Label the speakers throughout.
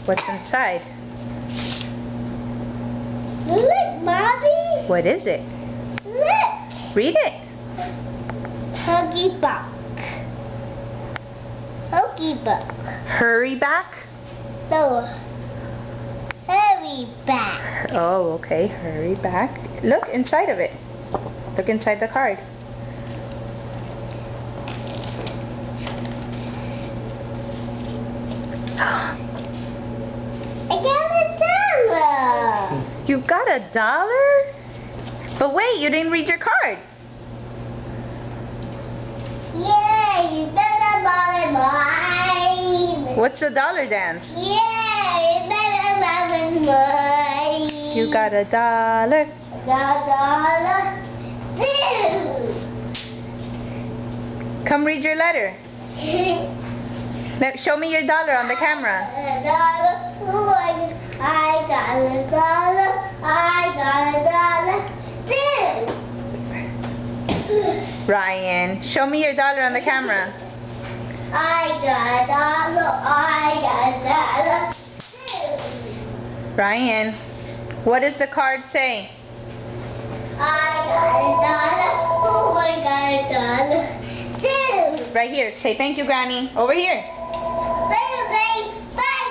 Speaker 1: What's inside?
Speaker 2: Look, Mommy.
Speaker 1: What is it?
Speaker 2: Look.
Speaker 1: Read it.
Speaker 2: Huggy Buck. Huggy Buck.
Speaker 1: Hurry back?
Speaker 2: No. Hurry back.
Speaker 1: Oh, okay. Hurry back. Look inside of it. Look inside the card.
Speaker 2: I got $1.
Speaker 1: You got $1? But wait, you didn't read your card.
Speaker 2: Yeah, you better buy mine.
Speaker 1: What's the dollar dance?
Speaker 2: Yeah, you better buy mine.
Speaker 1: You got $1.
Speaker 2: $1.
Speaker 1: Come read your letter. Now, show me your dollar on the camera.
Speaker 2: $1. Oh, I got $1. I got $1.
Speaker 1: Ryan, show me your dollar on the camera.
Speaker 2: I got $1. I got $1.
Speaker 1: Ryan, what does the card say?
Speaker 2: I got $1. Oh, I got $1.
Speaker 1: Right here. Say thank you, Granny. Over here.
Speaker 2: Bye.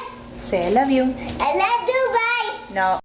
Speaker 1: Say I love you.
Speaker 2: I love you. Bye.
Speaker 1: No.